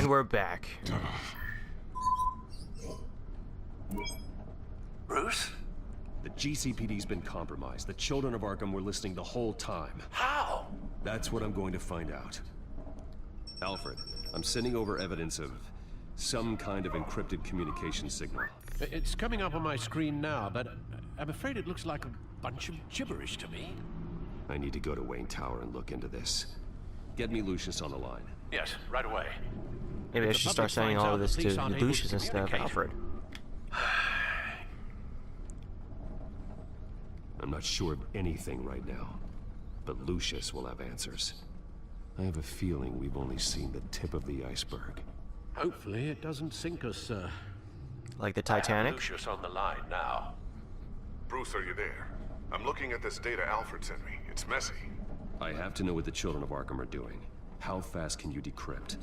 And we're back. Bruce? The GCPD's been compromised. The children of Arkham were listening the whole time. How? That's what I'm going to find out. Alfred, I'm sending over evidence of some kind of encrypted communication signal. It's coming up on my screen now, but I'm afraid it looks like a bunch of gibberish to me. I need to go to Wayne Tower and look into this. Get me Lucius on the line. Yes, right away. Maybe I should start sending all of this to Lucius instead of Alfred. I'm not sure of anything right now, but Lucius will have answers. I have a feeling we've only seen the tip of the iceberg. Hopefully it doesn't sink us, sir. Like the Titanic? Lucius on the line now. Bruce, are you there? I'm looking at this data Alfred sent me. It's messy. I have to know what the children of Arkham are doing. How fast can you decrypt?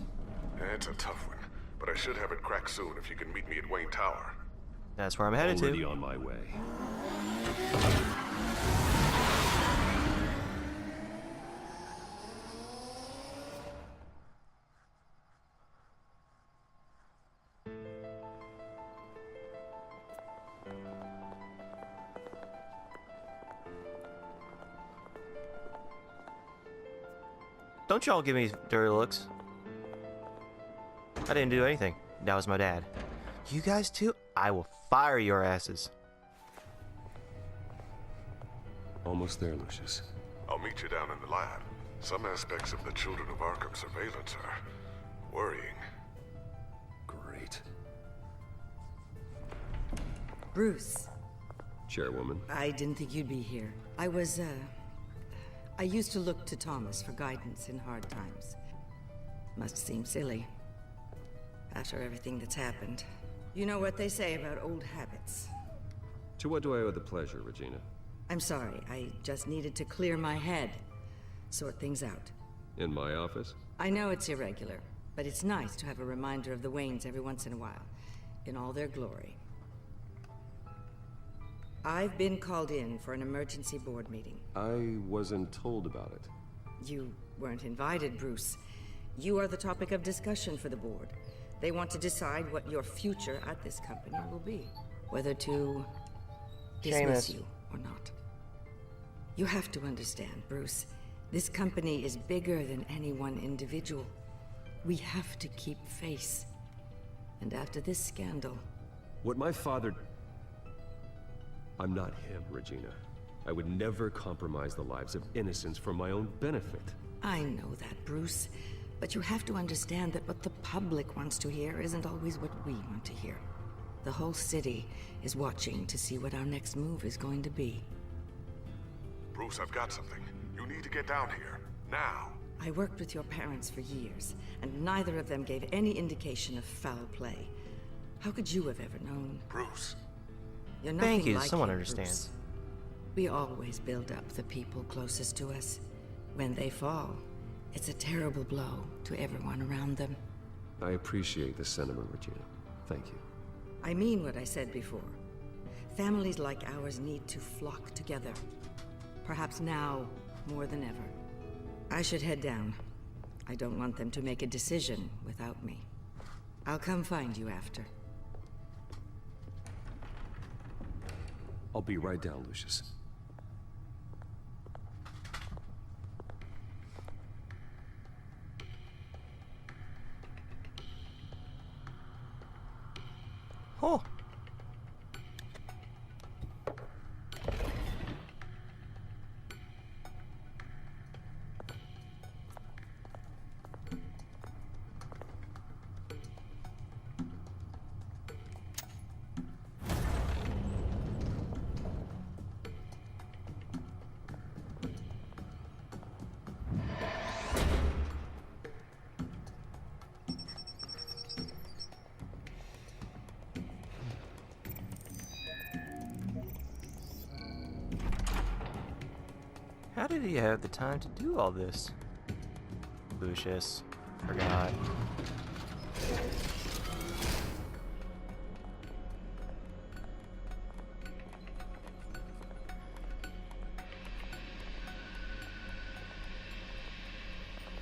It's a tough one, but I should have it cracked soon if you can meet me at Wayne Tower. That's where I'm headed Already to. on my way. Don't y'all give me dirty looks. I didn't do anything. That was my dad. You guys too? I will fire your asses. Almost there, Lucius. I'll meet you down in the lab. Some aspects of the Children of Arkham surveillance are worrying. Great. Bruce, Chairwoman. I didn't think you'd be here. I used to look to Thomas for guidance in hard times. Must seem silly. After everything that's happened. You know what they say about old habits. To what do I owe the pleasure, Regina? I'm sorry, I just needed to clear my head. Sort things out. In my office? I know it's irregular, but it's nice to have a reminder of the Waynes every once in a while. In all their glory. I've been called in for an emergency board meeting. I wasn't told about it. You weren't invited, Bruce. You are the topic of discussion for the board. They want to decide what your future at this company will be. Whether to dismiss you or not. You have to understand, Bruce. This company is bigger than any one individual. We have to keep face. And after this scandal... What my father... I'm not him, Regina. I would never compromise the lives of innocents for my own benefit. I know that, Bruce. But you have to understand that what the public wants to hear isn't always what we want to hear. The whole city is watching to see what our next move is going to be. Bruce, I've got something. You need to get down here. Now. I worked with your parents for years, and neither of them gave any indication of foul play. How could you have ever known? Bruce. You're nothing Thank you, like someone him, understands. Bruce. We always build up the people closest to us. When they fall, it's a terrible blow to everyone around them. I appreciate the sentiment, Regina. Thank you. I mean what I said before. Families like ours need to flock together. Perhaps now, more than ever. I should head down. I don't want them to make a decision without me. I'll come find you after. I'll be right down, Lucius. Oh. How did he have the time to do all this? Lucius. Forgot.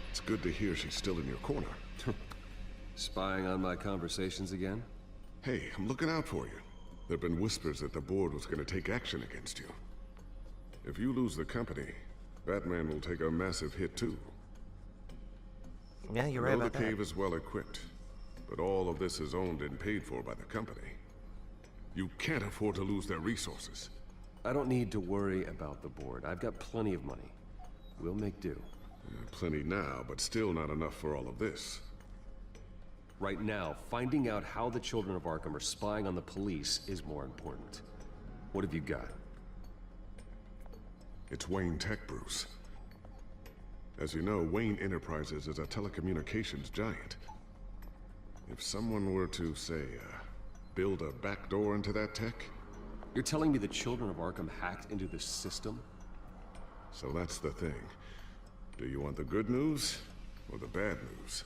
It's good to hear she's still in your corner. Spying on my conversations again? Hey, I'm looking out for you. There have been whispers that the board was going to take action against you. If you lose the company, Batman will take a massive hit too. Yeah, you're right about the that. cave is well equipped, but all of this is owned and paid for by the company. You can't afford to lose their resources. I don't need to worry about the board. I've got plenty of money. We'll make do. Plenty now, but still not enough for all of this. Right now, finding out how the children of Arkham are spying on the police is more important. What have you got? It's Wayne Tech, Bruce. As you know, Wayne Enterprises is a telecommunications giant. If someone were to, say, build a backdoor into that tech... You're telling me the children of Arkham hacked into the system? So that's the thing. Do you want the good news or the bad news?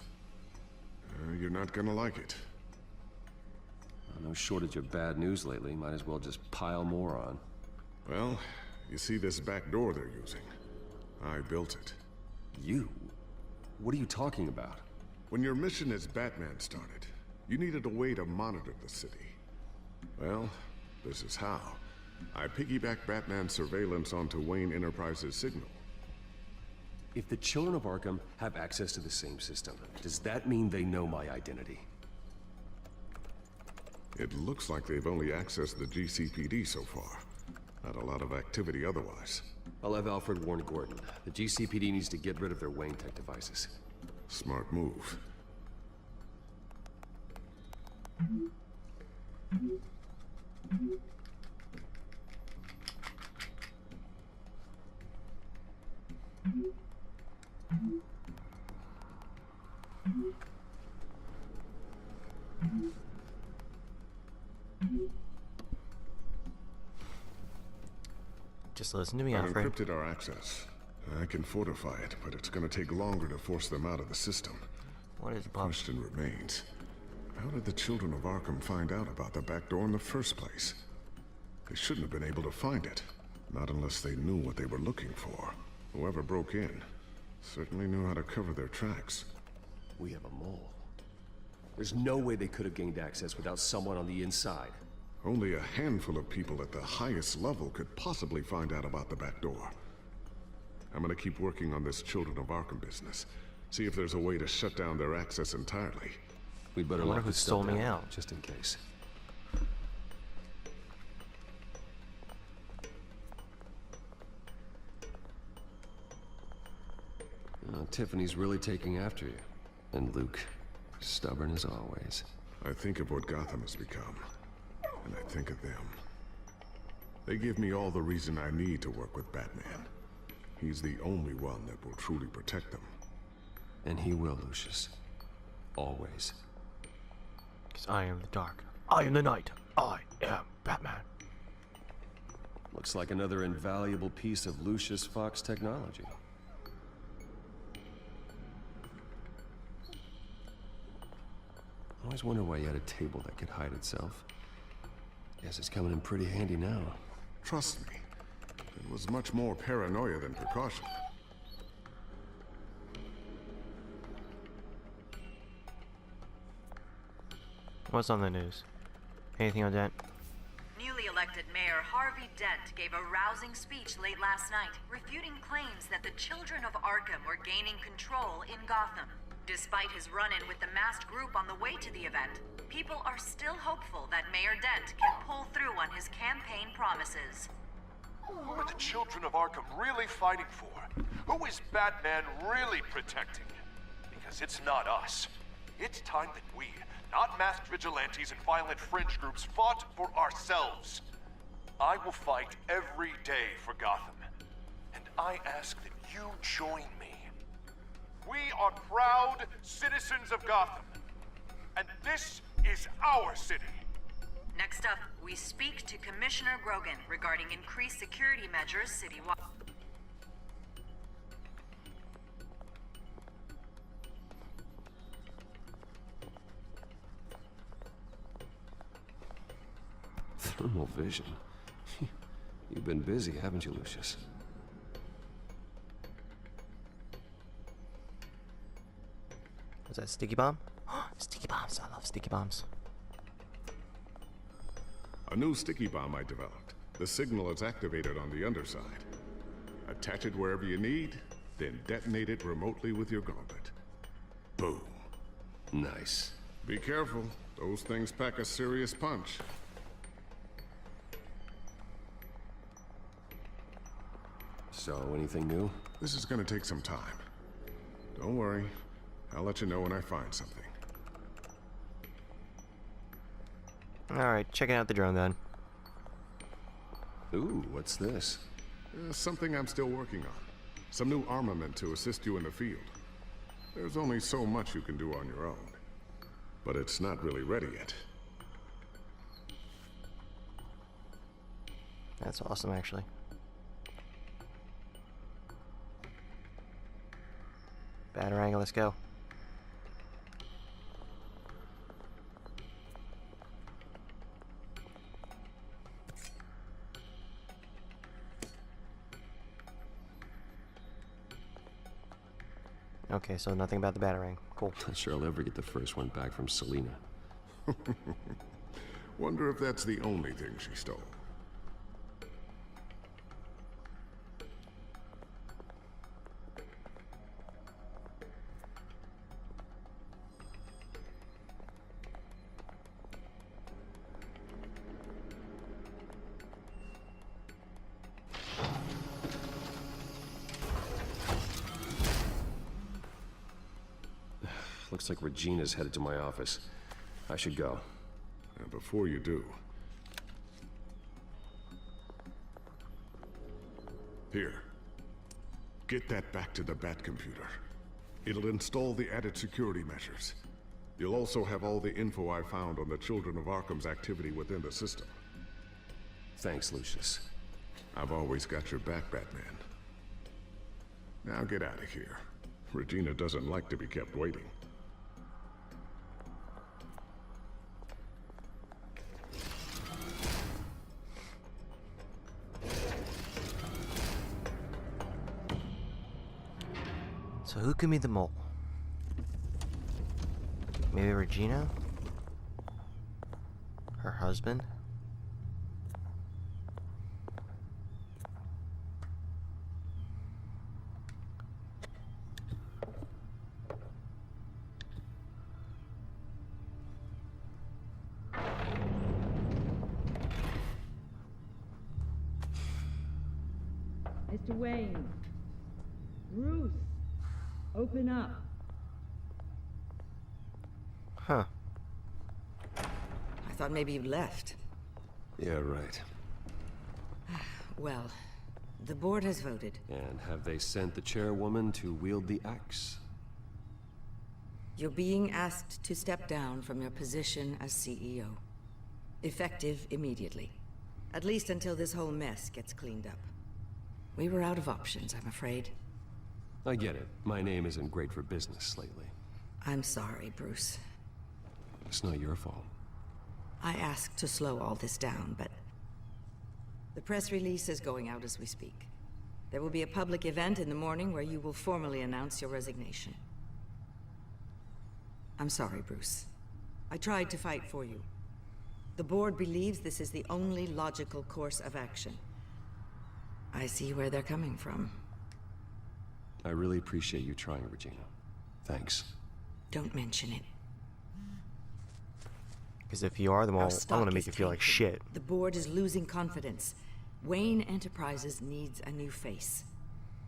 You're not gonna like it. No shortage of bad news lately. Might as well just pile more on. Well, you see this back door they're using? I built it. You? What are you talking about? When your mission as Batman started, you needed a way to monitor the city. Well, this is how. I piggybacked Batman's surveillance onto Wayne Enterprises' signal. If the children of Arkham have access to the same system, does that mean they know my identity? It looks like they've only accessed the GCPD so far. Not a lot of activity otherwise. I'll have Alfred warn Gordon. The GCPD needs to get rid of their Wayne Tech devices. Smart move. Just listen to me, I've Alfred. encrypted our access. I can fortify it, but it's gonna take longer to force them out of the system. What is The Bob? question remains, how did the children of Arkham find out about the back door in the first place? They shouldn't have been able to find it. Not unless they knew what they were looking for. Whoever broke in certainly knew how to cover their tracks. We have a mole. There's no way they could have gained access without someone on the inside. Only a handful of people at the highest level could possibly find out about the back door. I'm gonna keep working on this Children of Arkham business. See if there's a way to shut down their access entirely. We'd better I wonder lock who this stole stuff me down, out. just in case. Tiffany's really taking after you. And Luke, stubborn as always. I think of what Gotham has become, and I think of them. They give me all the reason I need to work with Batman. He's the only one that will truly protect them. And he will, Lucius. Always. Because I am the dark. I am the night. I am Batman. Looks like another invaluable piece of Lucius Fox technology. I always wonder why you had a table that could hide itself. Guess it's coming in pretty handy now. Trust me, it was much more paranoia than precaution. What's on the news? Anything on that? Newly elected Mayor Harvey Dent gave a rousing speech late last night, refuting claims that the children of Arkham were gaining control in Gotham. Despite his run-in with the masked group on the way to the event, people are still hopeful that Mayor Dent can pull through on his campaign promises. Who are the children of Arkham really fighting for? Who is Batman really protecting? Because it's not us. It's time that we, not masked vigilantes and violent fringe groups, fought for ourselves. I will fight every day for Gotham. And I ask that you join me. We are proud citizens of Gotham. And this is our city. Next up, we speak to Commissioner Grogan regarding increased security measures citywide. Thermal vision. You've been busy, haven't you, Lucius? Was that sticky bomb? Sticky bombs. I love sticky bombs. A new sticky bomb I developed. The signal is activated on the underside. Attach it wherever you need, then detonate it remotely with your gauntlet. Boom. Nice. Be careful. Those things pack a serious punch. So, anything new? This is gonna take some time. Don't worry. I'll let you know when I find something. Alright, checking out the drone then. Ooh, what's this? Something I'm still working on. Some new armament to assist you in the field. There's only so much you can do on your own. But it's not really ready yet. That's awesome, actually. Batarang, let's go. Okay, so nothing about the Batarang. Cool. Not sure I'll ever get the first one back from Selena. Wonder if that's the only thing she stole. Looks like Regina's headed to my office. I should go. And before you do... Here. Get that back to the Bat computer. It'll install the added security measures. You'll also have all the info I found on the Children of Arkham's activity within the system. Thanks, Lucius. I've always got your back, Batman. Now get out of here. Regina doesn't like to be kept waiting. So who could be the mole? Maybe Regina? Her husband? Mr. Wayne. Bruce. Open up. Huh. I thought maybe you left. Yeah, right. Well, the board has voted. And have they sent the chairwoman to wield the axe? You're being asked to step down from your position as CEO. Effective immediately. At least until this whole mess gets cleaned up. We were out of options, I'm afraid. I get it. My name isn't great for business lately. I'm sorry, Bruce. It's not your fault. I asked to slow all this down, but... The press release is going out as we speak. There will be a public event in the morning where you will formally announce your resignation. I'm sorry, Bruce. I tried to fight for you. The board believes this is the only logical course of action. I see where they're coming from. I really appreciate you trying, Regina. Thanks. Don't mention it. Because if you are the mole, I'm gonna make you feel like shit. The board is losing confidence. Wayne Enterprises needs a new face.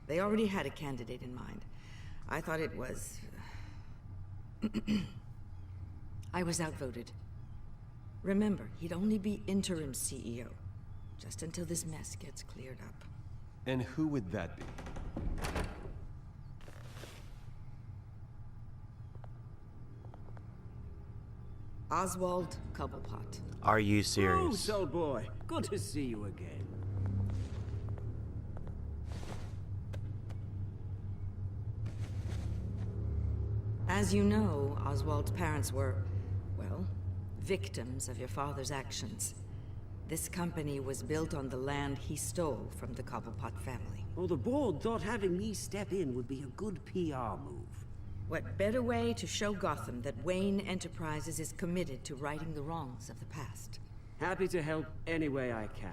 They already had a candidate in mind. I thought it was... I was outvoted. Remember, he'd only be interim CEO. Just until this mess gets cleared up. And who would that be? Oswald Cobblepot. Are you serious? Bruce, old boy. Good to see you again. As you know, Oswald's parents were, well, victims of your father's actions. This company was built on the land he stole from the Cobblepot family. Well, the board thought having me step in would be a good PR move. What better way to show Gotham that Wayne Enterprises is committed to righting the wrongs of the past? Happy to help any way I can.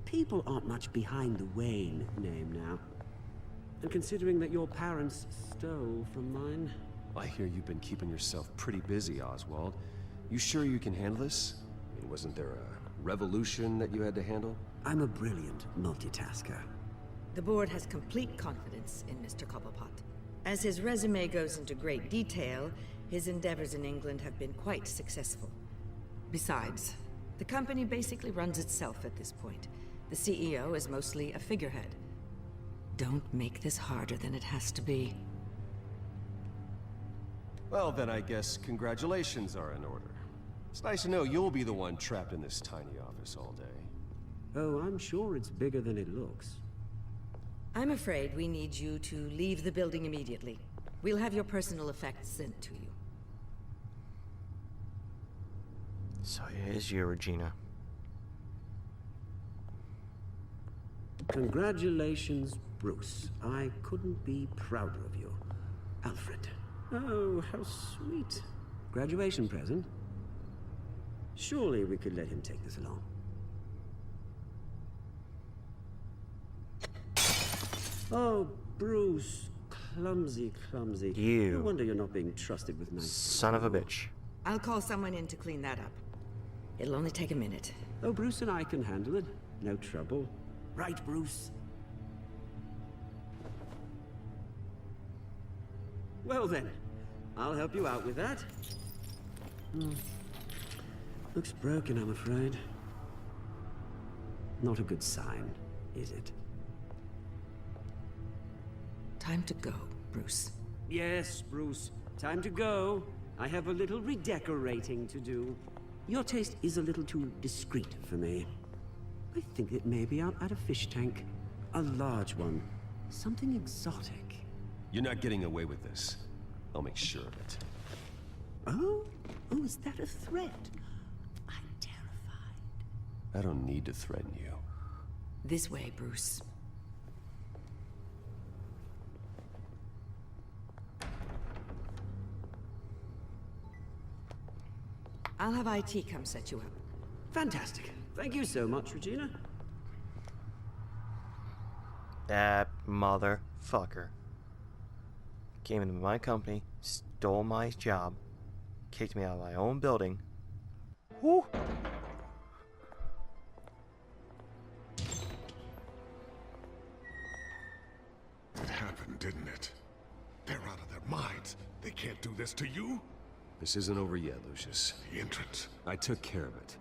People aren't much behind the Wayne name now. And considering that your parents stole from mine... I hear you've been keeping yourself pretty busy, Oswald. You sure you can handle this? I mean, wasn't there a revolution that you had to handle? I'm a brilliant multitasker. The board has complete confidence in Mr. Cobblepot. As his resume goes into great detail, his endeavors in England have been quite successful. Besides, the company basically runs itself at this point. The CEO is mostly a figurehead. Don't make this harder than it has to be. Well, then I guess congratulations are in order. It's nice to know you'll be the one trapped in this tiny office all day. Oh, I'm sure it's bigger than it looks. I'm afraid we need you to leave the building immediately. We'll have your personal effects sent to you. So it is you, Regina. Congratulations, Bruce. I couldn't be prouder of you. Alfred. Oh, how sweet. Graduation present? Surely we could let him take this along. Oh, Bruce. Clumsy, clumsy. You. No wonder you're not being trusted with nice... Son of a bitch. I'll call someone in to clean that up. It'll only take a minute. Oh, Bruce and I can handle it. No trouble. Right, Bruce? Well then, I'll help you out with that. Looks broken, I'm afraid. Not a good sign, is it? Time to go, Bruce. Yes, Bruce. Time to go. I have a little redecorating to do. Your taste is a little too discreet for me. I think that maybe I'll add a fish tank. A large one. Something exotic. You're not getting away with this. I'll make sure of it. Oh? Oh, is that a threat? I'm terrified. I don't need to threaten you. This way, Bruce. I'll have IT come set you up. Fantastic. Thank you so much, Regina. That motherfucker came into my company, stole my job, kicked me out of my own building. Whoo! It happened, didn't it? They're out of their minds. They can't do this to you. This isn't over yet, Lucius. The entrance. I took care of it.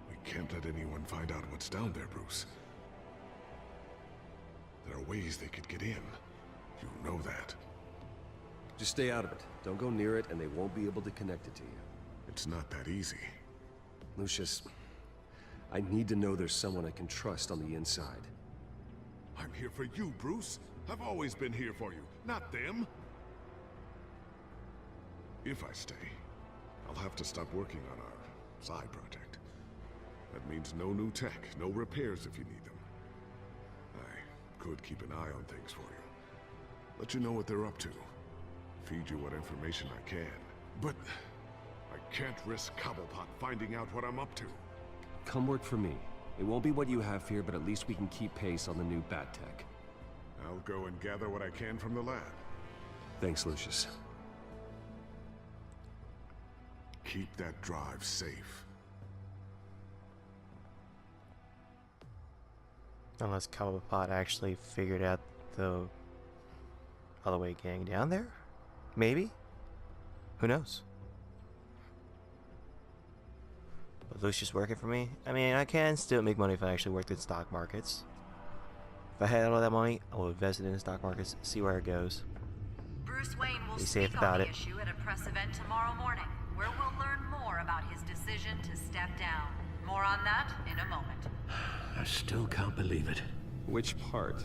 We can't let anyone find out what's down there, Bruce. There are ways they could get in. You know that. Just stay out of it. Don't go near it, and they won't be able to connect it to you. It's not that easy. Lucius, I need to know there's someone I can trust on the inside. I'm here for you, Bruce. I've always been here for you, not them. If I stay, I'll have to stop working on our side project. That means no new tech, no repairs if you need them. I could keep an eye on things for you. Let you know what they're up to. Feed you what information I can. But I can't risk Cobblepot finding out what I'm up to. Come work for me. It won't be what you have here, but at least we can keep pace on the new bat tech. I'll go and gather what I can from the lab. Thanks, Lucius. Keep that drive safe. Unless Cobblepot actually figured out the other way getting down there? Maybe? Who knows? But Lucius working for me? I mean, I can still make money if I actually worked in stock markets. If I had all that money, I would invest it in the stock markets, see where it goes. Bruce Wayne will Be safe speak about on the it. issue at a press event tomorrow morning, where we'll learn more about his decision to step down. More on that in a moment. I still can't believe it. Which part?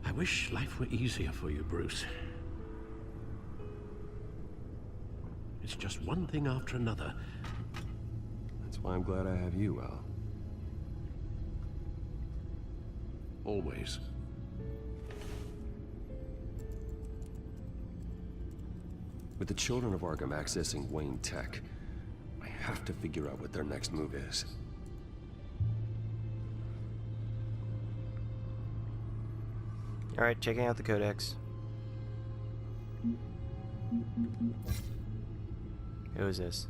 I wish life were easier for you, Bruce. It's just one thing after another. That's why I'm glad I have you, Al. Always. With the children of Arkham accessing Wayne Tech, I have to figure out what their next move is. Alright, checking out the codex. Who is this?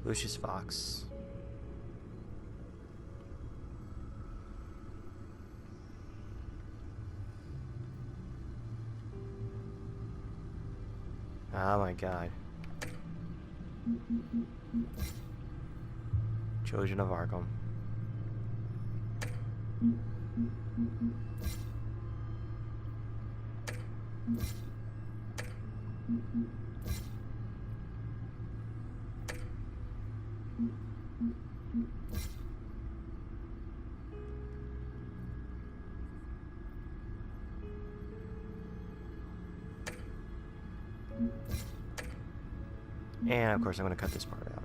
Lucius Fox. Oh my god. Children of Arkham. And of course I'm going to cut this part out.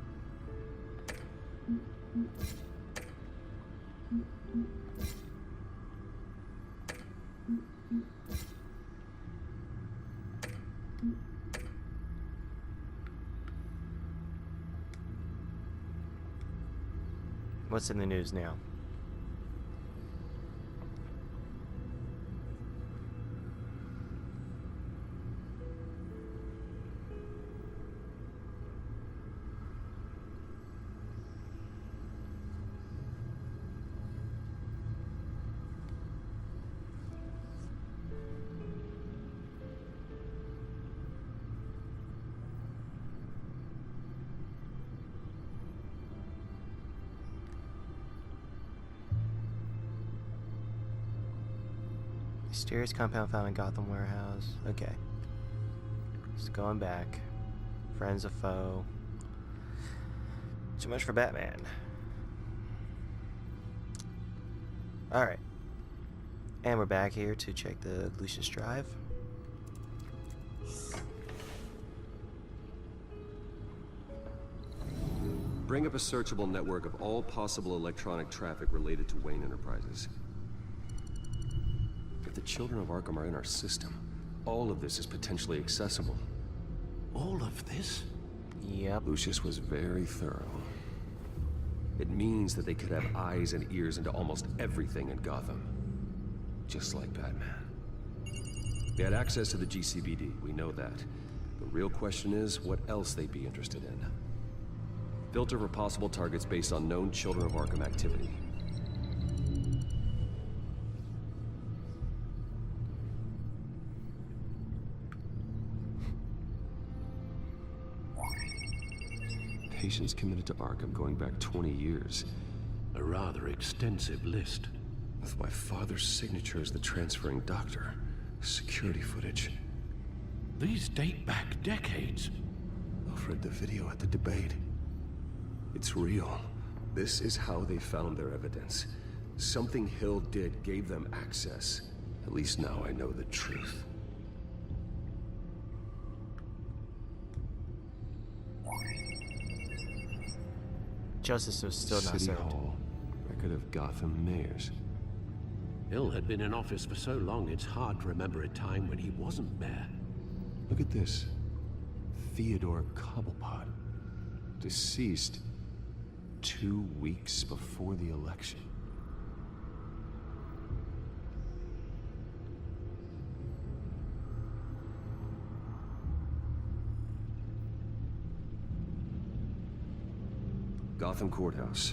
What's in the news now? Mysterious compound found in Gotham warehouse. Okay. Just going back. Friends of foe. Too much for Batman. Alright. And we're back here to check the Lucius Drive. Bring up a searchable network of all possible electronic traffic related to Wayne Enterprises. If the children of Arkham are in our system, all of this is potentially accessible. All of this? Yep. Lucius was very thorough. It means that they could have eyes and ears into almost everything in Gotham. Just like Batman. They had access to the GCPD, we know that. The real question is, what else they'd be interested in. Filter for possible targets based on known Children of Arkham activity. Patients committed to Arkham going back 20 years. A rather extensive list. With my father's signature as the transferring doctor. Security footage. These date back decades. I've read the video at the debate. It's real. This is how they found their evidence. Something Hill did gave them access. At least now I know the truth. Justice was still not City served. Hall. Record of Gotham mayors. Hill had been in office for so long, it's hard to remember a time when he wasn't mayor. Look at this. Theodore Cobblepot. Deceased 2 weeks before the election. Gotham Courthouse.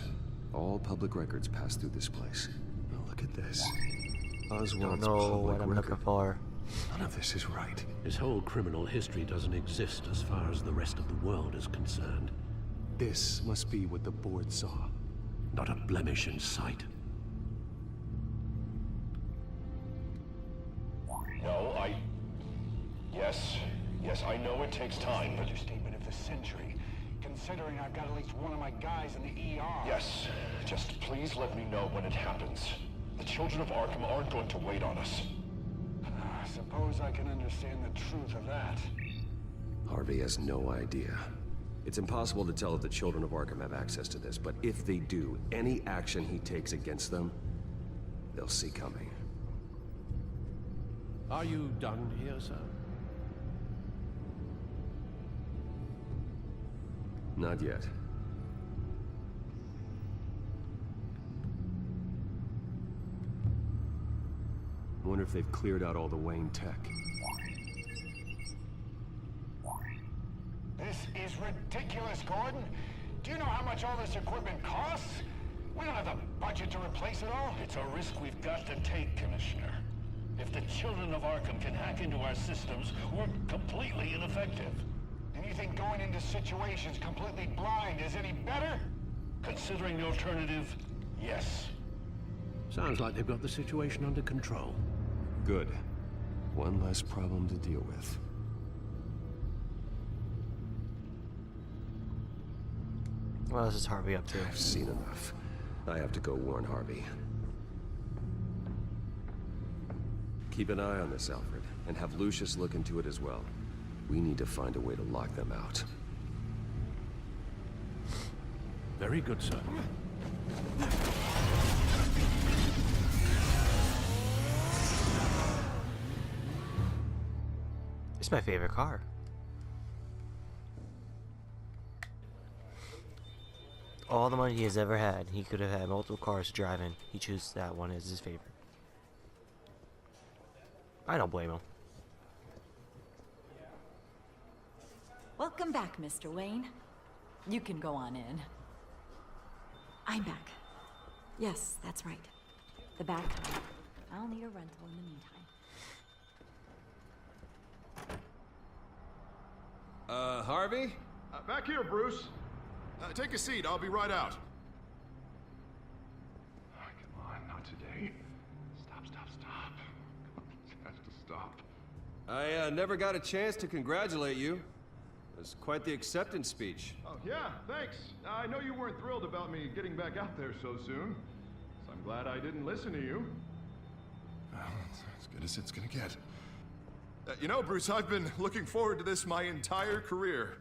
All public records pass through this place. Now look at this. Oswald's Don't know public what I'm record. looking for. None of this is right. His whole criminal history doesn't exist as far as the rest of the world is concerned. This must be what the board saw. Not a blemish in sight. No, Yes, I know it takes time, but... Understatement of the century, considering I've got at least one of my guys in the ER. Yes, just please let me know when it happens. The children of Arkham aren't going to wait on us. I suppose I can understand the truth of that. Harvey has no idea. It's impossible to tell if the children of Arkham have access to this, but if they do, any action he takes against them, they'll see coming. Are you done here, sir? Not yet. I wonder if they've cleared out all the Wayne tech. This is ridiculous, Gordon. Do you know how much all this equipment costs? We don't have the budget to replace it all. It's a risk we've got to take, Commissioner. If the children of Arkham can hack into our systems, we're completely ineffective. And you think going into situations completely blind is any better? Considering the alternative, yes. Sounds like they've got the situation under control. Good. One less problem to deal with. What else is Harvey up to? I've seen enough. I have to go warn Harvey. Keep an eye on this, Alfred, and have Lucius look into it as well. We need to find a way to lock them out. Very good, sir. It's my favorite car. All the money he has ever had, he could have had multiple cars to drive in. He chose that one as his favorite. I don't blame him. Welcome back, Mr. Wayne. You can go on in. I'm back. Yes, that's right. The back. I'll need a rental in the meantime. Harvey? Back here, Bruce. Take a seat. I'll be right out. Oh, come on, not today. Stop. It has to stop. I never got a chance to congratulate you. It was quite the acceptance speech. Oh, yeah, thanks. I know you weren't thrilled about me getting back out there so soon. So I'm glad I didn't listen to you. Well, it's as good as it's gonna get. You know, Bruce, I've been looking forward to this my entire career.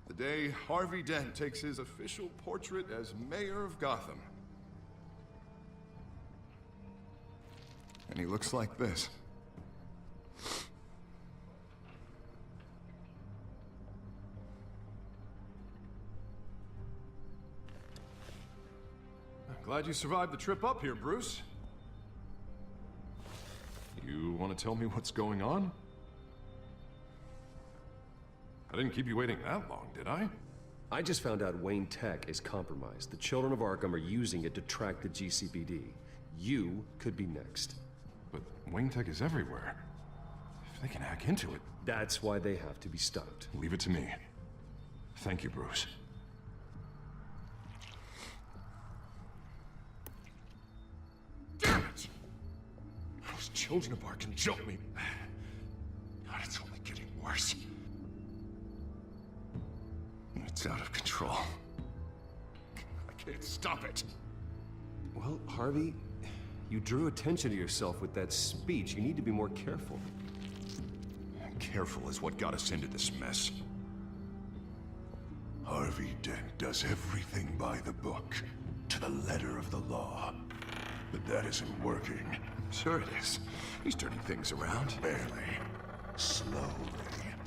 The day Harvey Dent takes his official portrait as mayor of Gotham. And he looks like this. I'm glad you survived the trip up here, Bruce. You want to tell me what's going on? I didn't keep you waiting that long, did I? I just found out Wayne Tech is compromised. The children of Arkham are using it to track the GCPD. You could be next. But Wayne Tech is everywhere. If they can hack into it... That's why they have to be stopped. Leave it to me. Thank you, Bruce. Damn it! Those children of Arkham jumped me. God, it's only getting worse. It's out of control. I can't stop it. Well, Harvey, you drew attention to yourself with that speech. You need to be more careful. Careful is what got us into this mess. Harvey Dent does everything by the book, to the letter of the law. But that isn't working. Sure it is. He's turning things around. Barely. Slowly.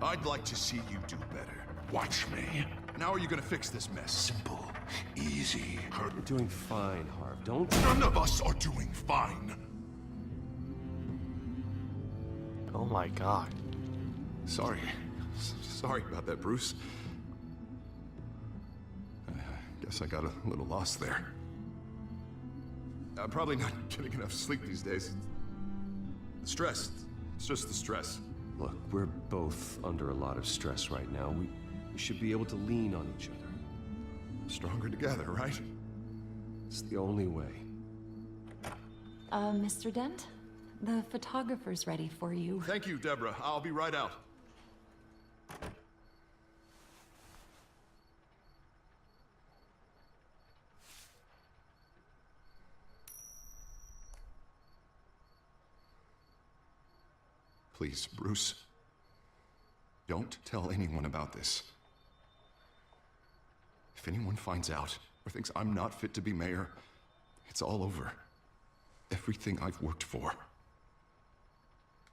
I'd like to see you do better. Watch me. And how are you gonna fix this mess? Simple. Easy. You're doing fine, Harv. Don't... None of us are doing fine. Oh my god. Sorry. Sorry about that, Bruce. I guess I got a little lost there. I'm probably not getting enough sleep these days. The stress. It's just the stress. Look, we're both under a lot of stress right now. We should be able to lean on each other. Stronger together, right? It's the only way. Mr. Dent? The photographer's ready for you. Thank you, Deborah. I'll be right out. Please, Bruce. Don't tell anyone about this. If anyone finds out or thinks I'm not fit to be mayor, it's all over. Everything I've worked for.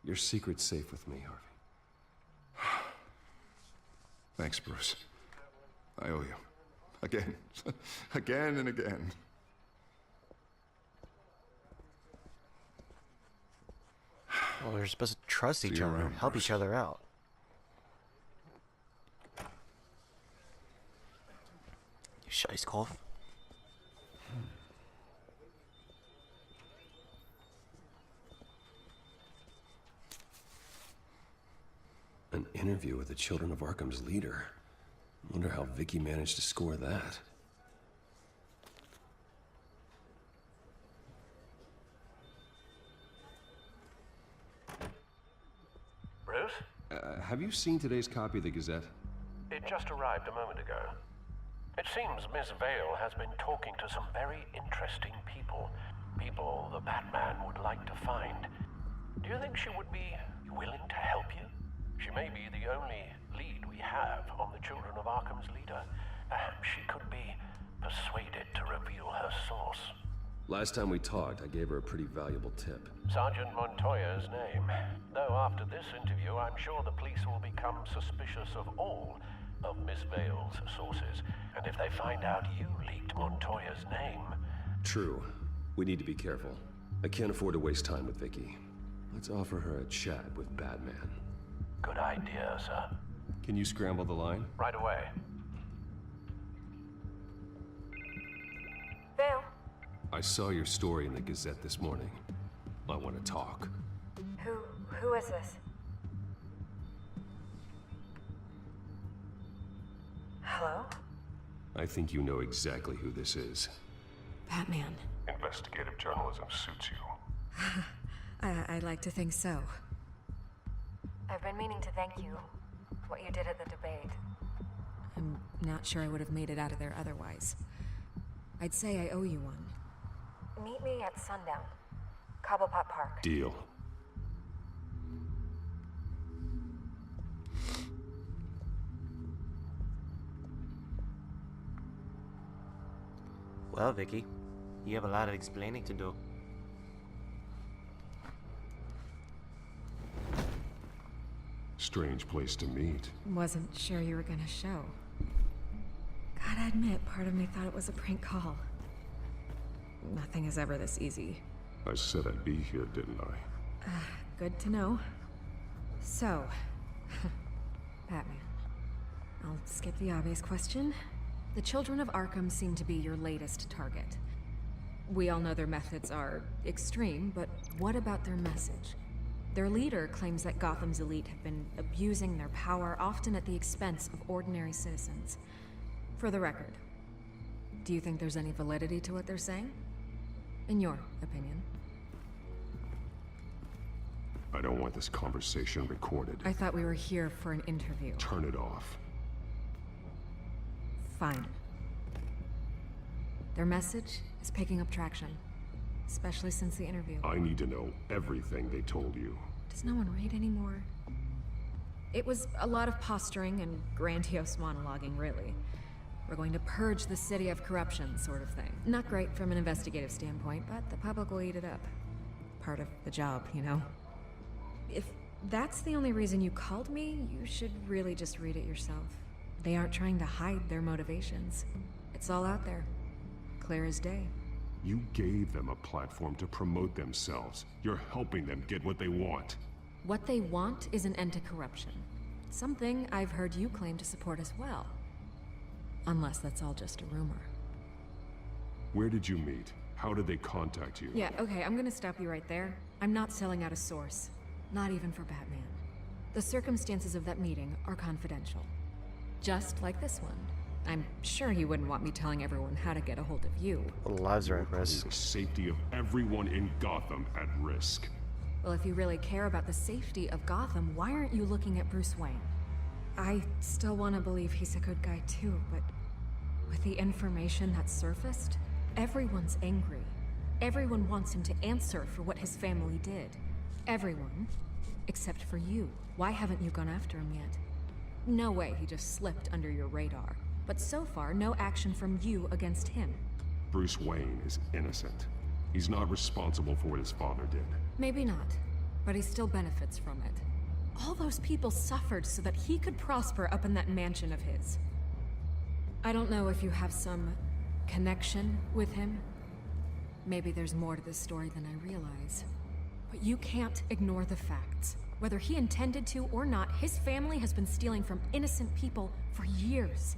Your secret's safe with me, Harvey. Thanks, Bruce. I owe you. Again. Again and again. Well, we're supposed to trust each See you other, around, help Bruce. each other out. You scheisskolf. An interview with the Children of Arkham's leader. Wonder how Vicky managed to score that. Bruce? Have you seen today's copy of the Gazette? It just arrived a moment ago. It seems Miss Vale has been talking to some very interesting people. People the Batman would like to find. Do you think she would be willing to help you? She may be the only lead we have on the Children of Arkham's leader. Perhaps she could be persuaded to reveal her source. Last time we talked, I gave her a pretty valuable tip. Sergeant Montoya's name. Though after this interview, I'm sure the police will become suspicious of all of Miss Vale's sources. And if they find out you leaked Montoya's name... True. We need to be careful. I can't afford to waste time with Vicky. Let's offer her a chat with Batman. Good idea, sir. Can you scramble the line? Right away. Vale, I saw your story in the Gazette this morning. I want to talk. who is this? Hello? I think you know exactly who this is. Batman. Investigative journalism suits you. I'd like to think so. I've been meaning to thank you. What you did at the debate. I'm not sure I would have made it out of there otherwise. I'd say I owe you one. Meet me at sundown. Cobblepot Park. Deal. Well, Vicky, you have a lot of explaining to do. Strange place to meet. Wasn't sure you were gonna show. Gotta admit, part of me thought it was a prank call. Nothing is ever this easy. I said I'd be here, didn't I? Good to know. So, Batman. I'll skip the obvious question. The Children of Arkham seem to be your latest target. We all know their methods are extreme, but what about their message? Their leader claims that Gotham's elite have been abusing their power, often at the expense of ordinary citizens. For the record, do you think there's any validity to what they're saying? In your opinion? I don't want this conversation recorded. I thought we were here for an interview. Turn it off. Fine. Their message is picking up traction, especially since the interview. I need to know everything they told you. Does no one read anymore? It was a lot of posturing and grandiose monologuing, really. We're going to purge the city of corruption, sort of thing. Not great from an investigative standpoint, but the public will eat it up. Part of the job, you know? If that's the only reason you called me, you should really just read it yourself. They aren't trying to hide their motivations. It's all out there. Clear as day. You gave them a platform to promote themselves. You're helping them get what they want. What they want is an end to corruption. Something I've heard you claim to support as well. Unless that's all just a rumor. Where did you meet? How did they contact you? Yeah, okay, I'm gonna stop you right there. I'm not selling out a source. Not even for Batman. The circumstances of that meeting are confidential. Just like this one. I'm sure you wouldn't want me telling everyone how to get a hold of you. Well, lives are at risk. The safety of everyone in Gotham at risk. Well, if you really care about the safety of Gotham, why aren't you looking at Bruce Wayne? I still want to believe he's a good guy too, but with the information that surfaced, everyone's angry. Everyone wants him to answer for what his family did. Everyone, except for you. Why haven't you gone after him yet? No way he just slipped under your radar. But so far, no action from you against him. Bruce Wayne is innocent. He's not responsible for what his father did. Maybe not, but he still benefits from it. All those people suffered so that he could prosper up in that mansion of his. I don't know if you have some connection with him. Maybe there's more to this story than I realize. But you can't ignore the facts. Whether he intended to or not, his family has been stealing from innocent people for years.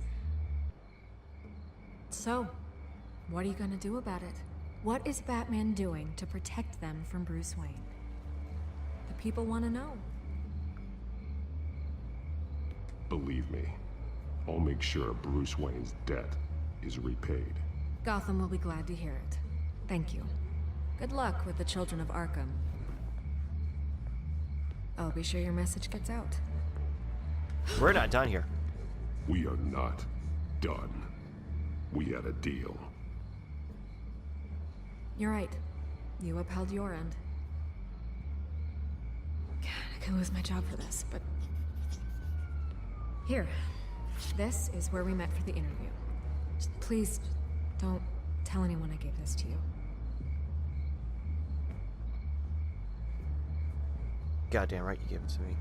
So, what are you gonna do about it? What is Batman doing to protect them from Bruce Wayne? The people want to know. Believe me, I'll make sure Bruce Wayne's debt is repaid. Gotham will be glad to hear it. Thank you. Good luck with the Children of Arkham. I'll be sure your message gets out. We're not done here. We are not done. We had a deal. You're right. You upheld your end. God, I could lose my job for this, but... Here. This is where we met for the interview. Just please, don't tell anyone I gave this to you. Goddamn right you gave it to me.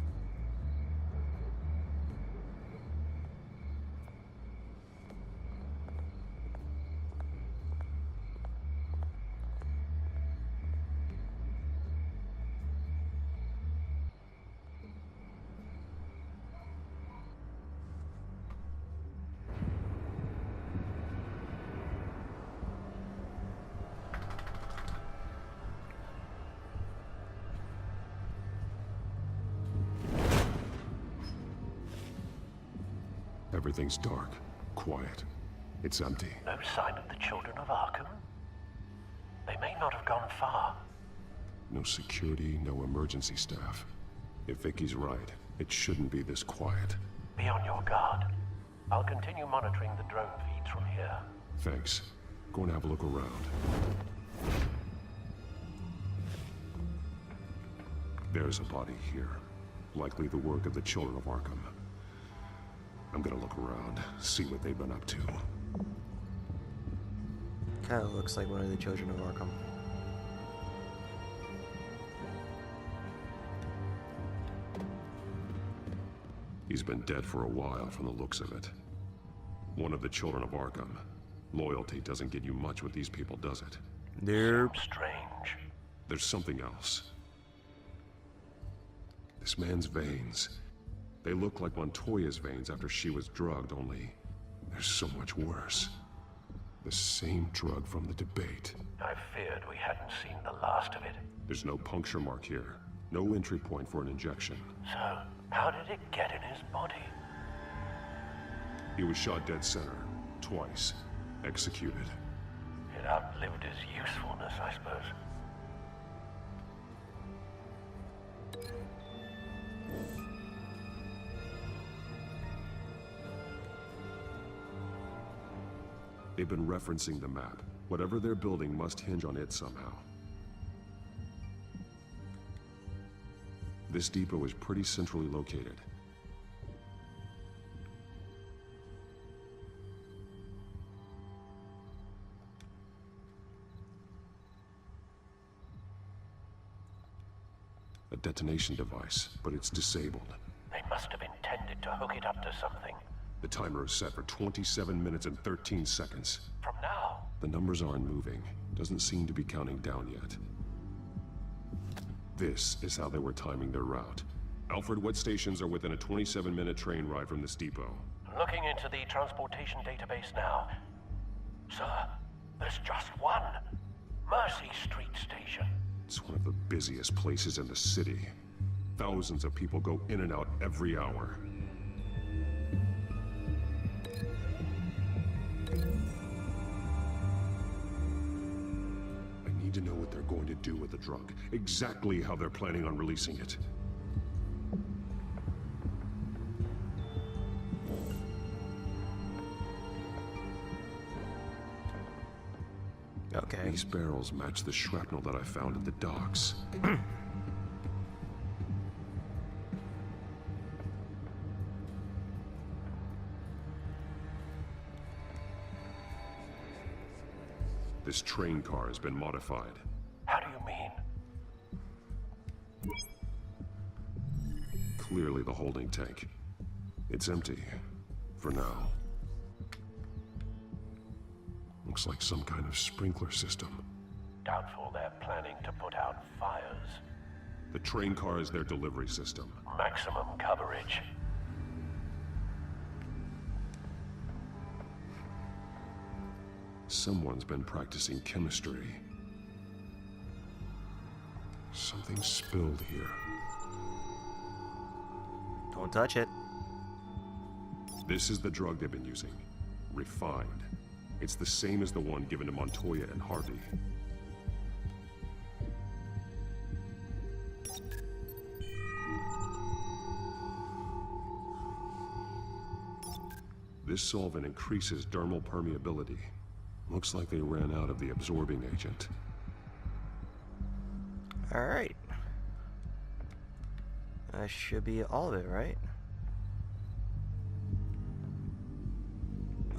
Everything's dark, quiet. It's empty. No sign of the Children of Arkham? They may not have gone far. No security, no emergency staff. If Vicky's right, it shouldn't be this quiet. Be on your guard. I'll continue monitoring the drone feeds from here. Thanks. Go and have a look around. There's a body here. Likely the work of the Children of Arkham. I'm gonna look around, see what they've been up to. Kinda looks like one of the Children of Arkham. He's been dead for a while from the looks of it. One of the Children of Arkham. Loyalty doesn't get you much with these people, does it? Nope. Strange. There's something else. This man's veins. They look like Montoya's veins after she was drugged, only they're so much worse. The same drug from the debate. I feared we hadn't seen the last of it. There's no puncture mark here. No entry point for an injection. So, how did it get in his body? He was shot dead center. Twice. Executed. It outlived his usefulness, I suppose. They've been referencing the map. Whatever they're building must hinge on it somehow. This depot is pretty centrally located. A detonation device, but it's disabled. They must have intended to hook it up to something. The timer is set for 27 minutes and 13 seconds. From now? The numbers aren't moving. Doesn't seem to be counting down yet. This is how they were timing their route. Alfred, what stations are within a 27-minute train ride from this depot? Looking into the transportation database now. Sir, there's just one. Mercy Street Station. It's one of the busiest places in the city. Thousands of people go in and out every hour. I need to know what they're going to do with the drug. Exactly how they're planning on releasing it. Okay. These barrels match the shrapnel that I found at the docks. This train car has been modified. How do you mean? Clearly the holding tank. It's empty. For now. Looks like some kind of sprinkler system. Doubtful they're planning to put out fires. The train car is their delivery system. Maximum coverage. Someone's been practicing chemistry. Something spilled here. Don't touch it. This is the drug they've been using. Refined. It's the same as the one given to Montoya and Harvey. This solvent increases dermal permeability. Looks like they ran out of the absorbing agent. Alright. That should be all of it, right?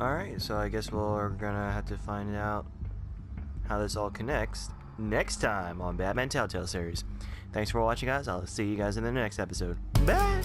Alright, so I guess we're gonna have to find out how this all connects next time on Batman Telltale series. Thanks for watching, guys. I'll see you guys in the next episode. Bye!